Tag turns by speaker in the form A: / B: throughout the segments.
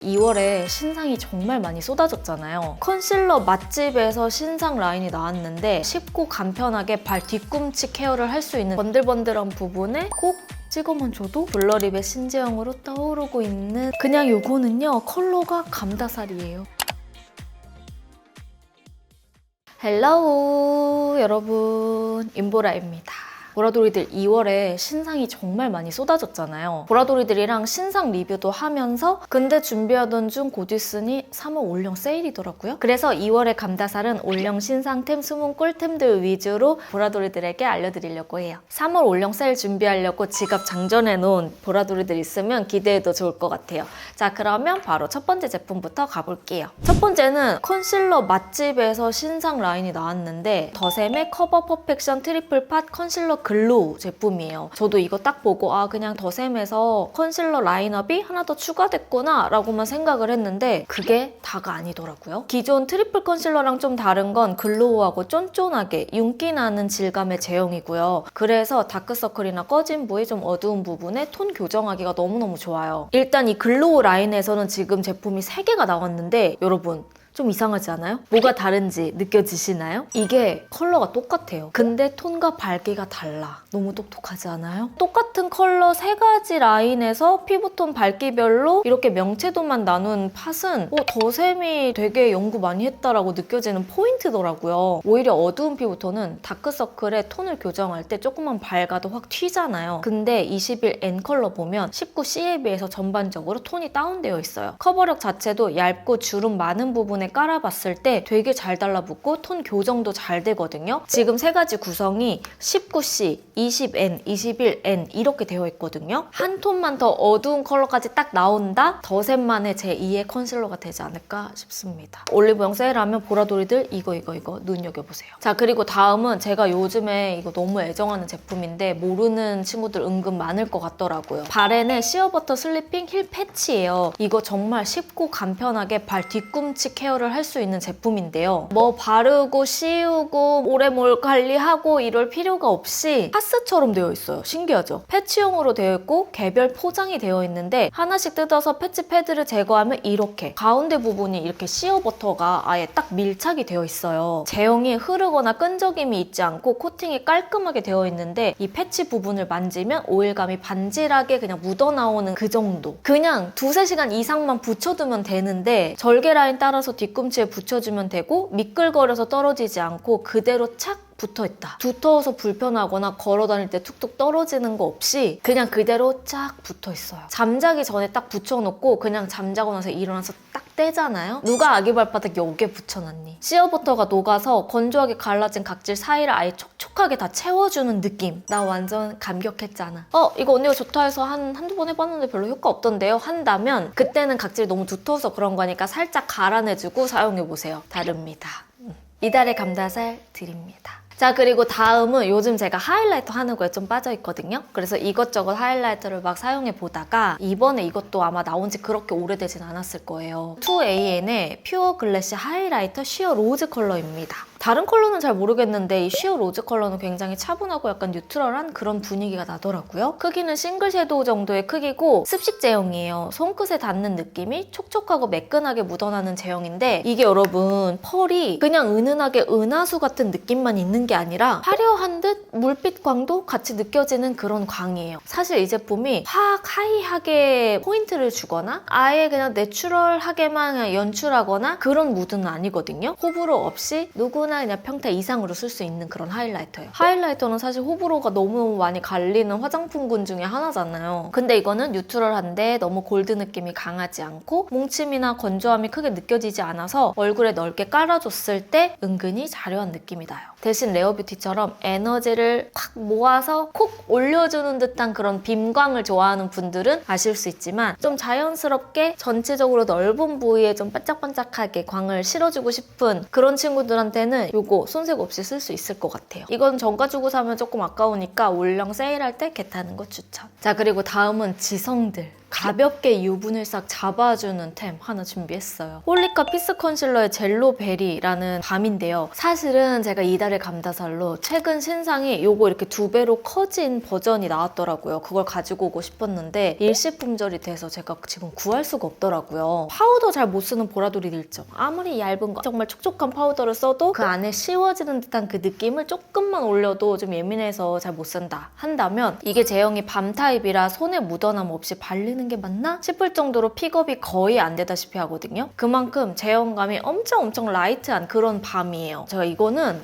A: 2월에 신상이 정말 많이 쏟아졌잖아요. 컨실러 맛집에서 신상 라인이 나왔는데 쉽고 간편하게 발 뒤꿈치 케어를 할 수 있는 번들번들한 부분에 꼭 찍어만 줘도 블러립의 신재영으로 떠오르고 있는 그냥 요거는요, 컬러가 감다살이에요. 헬로우 여러분, 임보라입니다. 보라돌이들 2월에 신상이 정말 많이 쏟아졌잖아요. 보라돌이들이랑 신상 리뷰도 하면서 근데 준비하던 중 곧 있으니 3월 올영 세일이더라고요. 그래서 2월의 감다살은 올영 신상템 숨은 꿀템들 위주로 보라돌이들에게 알려드리려고 해요. 3월 올영 세일 준비하려고 지갑 장전해 놓은 보라돌이들 있으면 기대해도 좋을 것 같아요. 자, 그러면 바로 첫 번째 제품부터 가볼게요. 첫 번째는 컨실러 맛집에서 신상 라인이 나왔는데 더샘의 커버 퍼펙션 트리플 팟 컨실러 글로우 제품이에요. 저도 이거 딱 보고 그냥 더샘에서 컨실러 라인업이 하나 더 추가됐구나 라고만 생각을 했는데 그게 다가 아니더라고요. 기존 트리플 컨실러랑 좀 다른 건 글로우하고 쫀쫀하게 윤기 나는 질감의 제형이고요. 그래서 다크서클이나 꺼진 부위 좀 어두운 부분에 톤 교정하기가 너무너무 좋아요. 일단 이 글로우 라인에서는 지금 제품이 3개가 나왔는데 여러분 좀 이상하지 않아요? 뭐가 다른지 느껴지시나요? 이게 컬러가 똑같아요. 근데 톤과 밝기가 달라. 너무 똑똑하지 않아요? 똑같은 컬러 3가지 라인에서 피부톤 밝기별로 이렇게 명채도만 나눈 팟은 더샘이 되게 연구 많이 했다라고 느껴지는 포인트더라고요. 오히려 어두운 피부톤은 다크서클에 톤을 교정할 때 조금만 밝아도 확 튀잖아요. 근데 21N 컬러 보면 19C에 비해서 전반적으로 톤이 다운되어 있어요. 커버력 자체도 얇고 주름 많은 부분에 깔아봤을 때 되게 잘 달라붙고 톤 교정도 잘 되거든요. 지금 3가지 구성이 19C, 20N, 21N 이렇게 되어 있거든요. 한 톤만 더 어두운 컬러까지 딱 나온다? 더샘만의 제2의 컨실러가 되지 않을까 싶습니다. 올리브영 세일하면 보라돌이들 이거 눈여겨보세요. 자, 그리고 다음은 제가 요즘에 이거 너무 애정하는 제품인데 모르는 친구들 은근 많을 것 같더라고요. 바렌의 시어버터 슬리핑 힐 패치예요. 이거 정말 쉽고 간편하게 발 뒤꿈치 케어를 할 수 있는 제품인데요. 뭐 바르고 씌우고 오래 뭘 관리하고 이럴 필요가 없이 파스처럼 되어 있어요. 신기하죠? 패치용으로 되어 있고 개별 포장이 되어 있는데 하나씩 뜯어서 패치 패드를 제거하면 이렇게 가운데 부분이 이렇게 시어버터가 아예 딱 밀착이 되어 있어요. 제형이 흐르거나 끈적임이 있지 않고 코팅이 깔끔하게 되어 있는데 이 패치 부분을 만지면 오일감이 반질하게 그냥 묻어나오는 그 정도. 그냥 2-3시간 이상만 붙여두면 되는데 절개 라인 따라서 뒤꿈치에 붙여주면 되고 미끌거려서 떨어지지 않고 그대로 착 붙어있다. 두터워서 불편하거나 걸어다닐 때 툭툭 떨어지는 거 없이 그냥 그대로 쫙 붙어있어요. 잠자기 전에 딱 붙여놓고 그냥 잠자고 나서 일어나서 딱 떼잖아요? 누가 아기 발바닥 여기에 붙여놨니? 시어버터가 녹아서 건조하게 갈라진 각질 사이를 아예 촉촉하게 다 채워주는 느낌. 나 완전 감격했잖아. 이거 언니가 좋다 해서 한두 번 해봤는데 별로 효과 없던데요? 한다면 그때는 각질이 너무 두터워서 그런 거니까 살짝 갈아내주고 사용해보세요. 다릅니다. 이달의 감다살 드립니다. 자, 그리고 다음은 요즘 제가 하이라이터 하는 거에 좀 빠져있거든요. 그래서 이것저것 하이라이터를 막 사용해보다가 이번에 이것도 아마 나온 지 그렇게 오래되진 않았을 거예요. 2AN의 퓨어 글래시 하이라이터 쉬어 로즈 컬러입니다. 다른 컬러는 잘 모르겠는데 이 쉬어 로즈 컬러는 굉장히 차분하고 약간 뉴트럴한 그런 분위기가 나더라고요. 크기는 싱글 섀도우 정도의 크기고 습식 제형이에요. 손끝에 닿는 느낌이 촉촉하고 매끈하게 묻어나는 제형인데 이게 여러분 펄이 그냥 은은하게 은하수 같은 느낌만 있는 게 아니라 화려한 듯 물빛광도 같이 느껴지는 그런 광이에요. 사실 이 제품이 확 하이하게 포인트를 주거나 아예 그냥 내추럴하게만 그냥 연출하거나 그런 무드는 아니거든요. 호불호 없이 누구나 그냥 평타 이상으로 쓸 수 있는 그런 하이라이터예요. 하이라이터는 사실 호불호가 너무너무 많이 갈리는 화장품군 중에 하나잖아요. 근데 이거는 뉴트럴한데 너무 골드 느낌이 강하지 않고 뭉침이나 건조함이 크게 느껴지지 않아서 얼굴에 넓게 깔아줬을 때 은근히 자려한 느낌이 나요. 대신 레어뷰티처럼 에너지를 확 모아서 콕 올려주는 듯한 그런 빔광을 좋아하는 분들은 아실 수 있지만 좀 자연스럽게 전체적으로 넓은 부위에 좀 반짝반짝하게 광을 실어주고 싶은 그런 친구들한테는 이거 손색 없이 쓸 수 있을 것 같아요. 이건 정가 주고 사면 조금 아까우니까 올영 세일할 때 겟하는 거 추천. 자, 그리고 다음은 지성들. 가볍게 유분을 싹 잡아주는 템 하나 준비했어요. 홀리카 피스 컨실러의 젤로 베리라는 밤인데요. 사실은 제가 이달의 감다살로 최근 신상이 요거 이렇게 2배로 커진 버전이 나왔더라고요. 그걸 가지고 오고 싶었는데 일시품절이 돼서 제가 지금 구할 수가 없더라고요. 파우더 잘 못 쓰는 보라돌이들 있죠. 아무리 얇은 거 정말 촉촉한 파우더를 써도 그 안에 씌워지는 듯한 그 느낌을 조금만 올려도 좀 예민해서 잘 못 쓴다 한다면 이게 제형이 밤 타입이라 손에 묻어남 없이 발리는 게 맞나 싶을 정도로 픽업이 거의 안 되다시피 하거든요. 그만큼 제형감이 엄청 라이트한 그런 밤이에요. 제가 이거는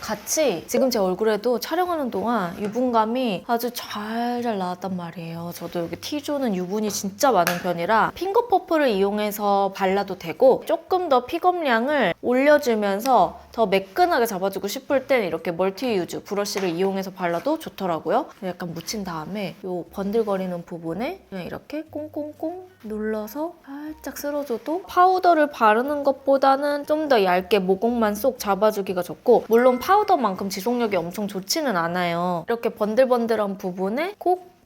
A: 같이 지금 제 얼굴에도 촬영하는 동안 유분감이 아주 잘 나왔단 말이에요. 저도 여기 T존은 유분이 진짜 많은 편이라 핑거 퍼프를 이용해서 발라도 되고 조금 더 픽업량을 올려주면서 더 매끈하게 잡아주고 싶을 땐 이렇게 멀티 유즈 브러쉬를 이용해서 발라도 좋더라고요. 약간 묻힌 다음에 이 번들거리는 부분에 그냥 이렇게 꽁꽁꽁 눌러서 살짝 쓸어줘도 파우더를 바르는 것보다는 좀 더 얇게 모공만 쏙 잡아주기가 좋고 물론 파우더만큼 지속력이 엄청 좋지는 않아요. 이렇게 번들번들한 부분에 꼭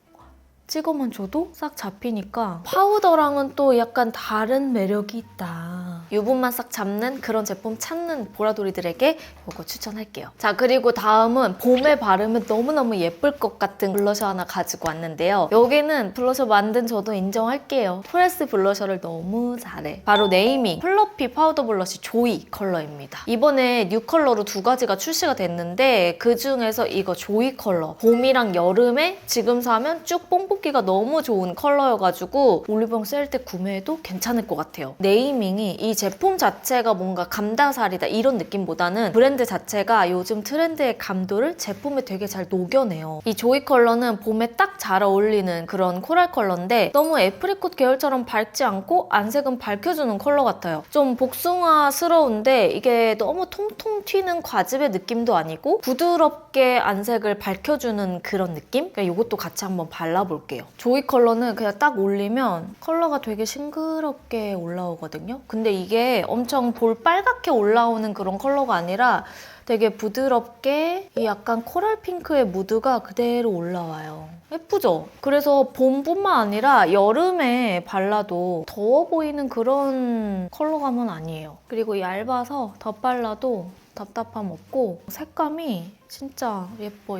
A: 찍어만 줘도 싹 잡히니까 파우더랑은 또 약간 다른 매력이 있다. 유분만 싹 잡는 그런 제품 찾는 보라돌이들에게 이거 추천할게요. 자, 그리고 다음은 봄에 바르면 너무너무 예쁠 것 같은 블러셔 하나 가지고 왔는데요. 여기는 블러셔 만든 저도 인정할게요. 프레스 블러셔를 너무 잘해. 바로 네이밍 플러피 파우더 블러쉬 조이 컬러입니다. 이번에 뉴 컬러로 2가지가 출시가 됐는데 그중에서 이거 조이 컬러 봄이랑 여름에 지금 사면 쭉 뽕뽑기가 너무 좋은 컬러여가지고 올리브영 세일 때 구매해도 괜찮을 것 같아요. 네이밍이 이 제품 자체가 뭔가 감다살이다 이런 느낌보다는 브랜드 자체가 요즘 트렌드의 감도를 제품에 되게 잘 녹여내요. 이 조이 컬러는 봄에 딱 잘 어울리는 그런 코랄 컬러인데 너무 애프리콧 계열처럼 밝지 않고 안색은 밝혀주는 컬러 같아요. 좀 복숭아스러운데 이게 너무 통통 튀는 과즙의 느낌도 아니고 부드럽게 안색을 밝혀주는 그런 느낌? 그러니까 이것도 같이 한번 발라볼게요. 조이 컬러는 그냥 딱 올리면 컬러가 되게 싱그럽게 올라오거든요. 근데 이게 엄청 볼빨갛게 올라오는 그런 컬러가 아니라 되게 부드럽게 이 약간 코랄 핑크의 무드가 그대로 올라와요. 예쁘죠? 그래서 봄뿐만 아니라 여름에 발라도 더워 보이는 그런 컬러감은 아니에요. 그리고 얇아서 덧발라도 답답함 없고 색감이 진짜 예뻐.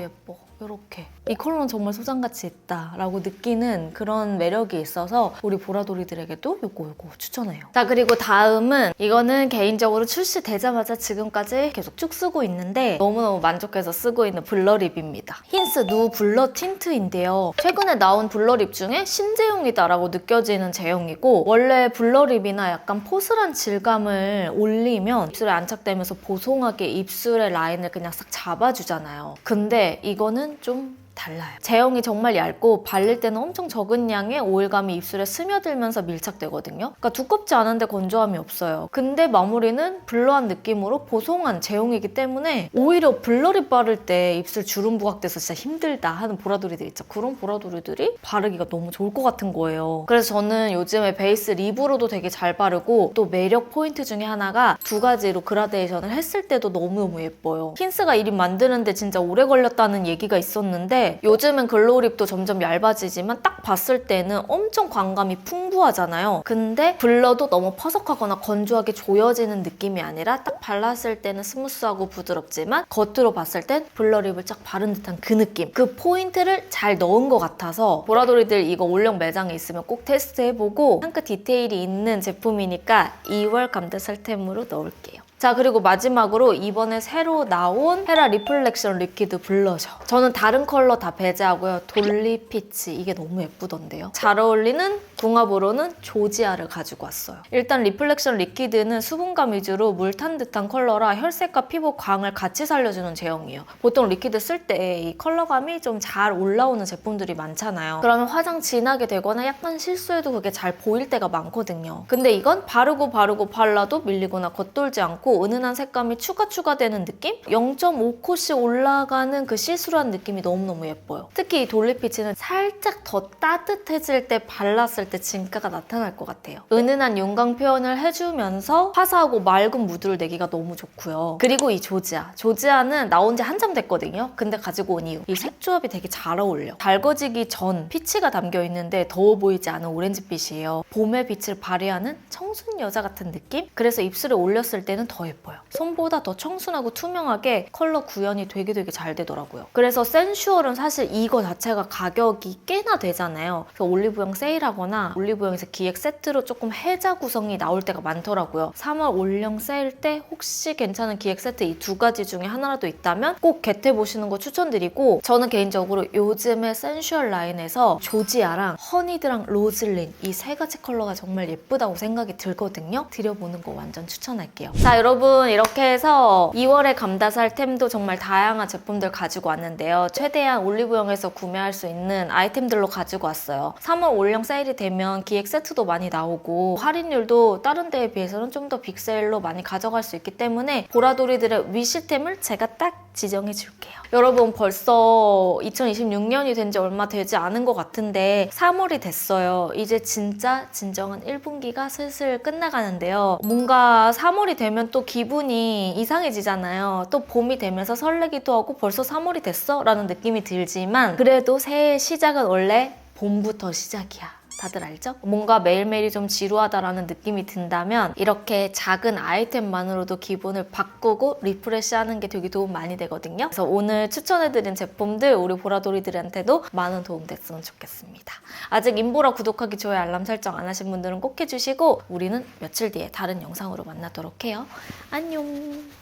A: 이렇게 이 컬러는 정말 소장가치 있다라고 느끼는 그런 매력이 있어서 우리 보라돌이들에게도 요거 추천해요. 자, 그리고 다음은 이거는 개인적으로 출시되자마자 지금까지 계속 쭉 쓰고 있는데 너무너무 만족해서 쓰고 있는 블러립입니다. 힌스 누 블러 틴트인데요. 최근에 나온 블러립 중에 신제형이다라고 느껴지는 제형이고 원래 블러립이나 약간 포슬한 질감을 올리면 입술에 안착되면서 보송하게 입술의 라인을 그냥 싹 잡아주잖아요. 근데 이거는 좀 달라요. 제형이 정말 얇고 발릴 때는 엄청 적은 양의 오일감이 입술에 스며들면서 밀착되거든요. 그러니까 두껍지 않은데 건조함이 없어요. 근데 마무리는 블러한 느낌으로 보송한 제형이기 때문에 오히려 블러립 바를 때 입술 주름 부각돼서 진짜 힘들다 하는 보라돌이들 있죠. 그런 보라돌이들이 바르기가 너무 좋을 것 같은 거예요. 그래서 저는 요즘에 베이스 립으로도 되게 잘 바르고 또 매력 포인트 중에 하나가 2가지로 그라데이션을 했을 때도 너무너무 예뻐요. 힌스가 이 립 만드는데 진짜 오래 걸렸다는 얘기가 있었는데 요즘은 글로우 립도 점점 얇아지지만 딱 봤을 때는 엄청 광감이 풍부하잖아요. 근데 블러도 너무 퍼석하거나 건조하게 조여지는 느낌이 아니라 딱 발랐을 때는 스무스하고 부드럽지만 겉으로 봤을 땐 블러립을 쫙 바른 듯한 그 느낌, 그 포인트를 잘 넣은 것 같아서 보라돌이들 이거 올영 매장에 있으면 꼭 테스트해보고 한 끗 디테일이 있는 제품이니까 2월 감다살템으로 넣을게요. 자, 그리고 마지막으로 이번에 새로 나온 헤라 리플렉션 리퀴드 블러셔. 저는 다른 컬러 다 배제하고요. 돌리 피치 이게 너무 예쁘던데요. 잘 어울리는 궁합으로는 조지아를 가지고 왔어요. 일단 리플렉션 리퀴드는 수분감 위주로 물 탄 듯한 컬러라 혈색과 피부 광을 같이 살려주는 제형이에요. 보통 리퀴드 쓸 때 이 컬러감이 좀 잘 올라오는 제품들이 많잖아요. 그러면 화장 진하게 되거나 약간 실수해도 그게 잘 보일 때가 많거든요. 근데 이건 바르고 발라도 밀리거나 겉돌지 않고 있고 은은한 색감이 추가되는 느낌? 0.5컷이 올라가는 그 시스루한 느낌이 너무너무 예뻐요. 특히 이 돌리피치는 살짝 더 따뜻해질 때 발랐을 때 진가가 나타날 것 같아요. 은은한 윤광 표현을 해주면서 화사하고 맑은 무드를 내기가 너무 좋고요. 그리고 이 조지아는 나온 지 한참 됐거든요. 근데 가지고 온 이유, 이 색조합이 되게 잘 어울려. 달궈지기 전 피치가 담겨있는데 더워 보이지 않은 오렌지빛이에요. 봄의 빛을 발휘하는 청순 여자 같은 느낌? 그래서 입술에 올렸을 때는 더 예뻐요. 손보다 더 청순하고 투명하게 컬러 구현이 되게 잘 되더라고요. 그래서 센슈얼은 사실 이거 자체가 가격이 꽤나 되잖아요. 그래서 올리브영 세일하거나 올리브영에서 기획 세트로 조금 혜자 구성이 나올 때가 많더라고요. 3월 올영 세일 때 혹시 괜찮은 기획 세트 이 두 가지 중에 하나라도 있다면 꼭 겟해보시는 거 추천드리고, 저는 개인적으로 요즘에 센슈얼 라인에서 조지아랑 허니드랑 로즐린 이 세 가지 컬러가 정말 예쁘다고 생각이 들거든요. 들여보는 거 완전 추천할게요. 자, 여러분, 이렇게 해서 2월에 감다살 템도 정말 다양한 제품들 가지고 왔는데요. 최대한 올리브영에서 구매할 수 있는 아이템들로 가지고 왔어요. 3월 올영 세일이 되면 기획 세트도 많이 나오고 할인율도 다른 데에 비해서는 좀 더 빅세일로 많이 가져갈 수 있기 때문에 보라돌이들의 위시템을 제가 딱 지정해 줄게요. 여러분, 벌써 2026년이 된 지 얼마 되지 않은 것 같은데 3월이 됐어요. 이제 진짜 진정한 1분기가 슬슬 끝나가는데요. 뭔가 3월이 되면 또 기분이 이상해지잖아요. 또 봄이 되면서 설레기도 하고 벌써 3월이 됐어? 라는 느낌이 들지만 그래도 새해의 시작은 원래 봄부터 시작이야. 다들 알죠? 뭔가 매일매일이 좀 지루하다라는 느낌이 든다면 이렇게 작은 아이템만으로도 기분을 바꾸고 리프레시하는 게 되게 도움 많이 되거든요. 그래서 오늘 추천해드린 제품들 우리 보라돌이들한테도 많은 도움 됐으면 좋겠습니다. 아직 인보라 구독하기, 좋아요, 알람 설정 안 하신 분들은 꼭 해주시고 우리는 며칠 뒤에 다른 영상으로 만나도록 해요. 안녕!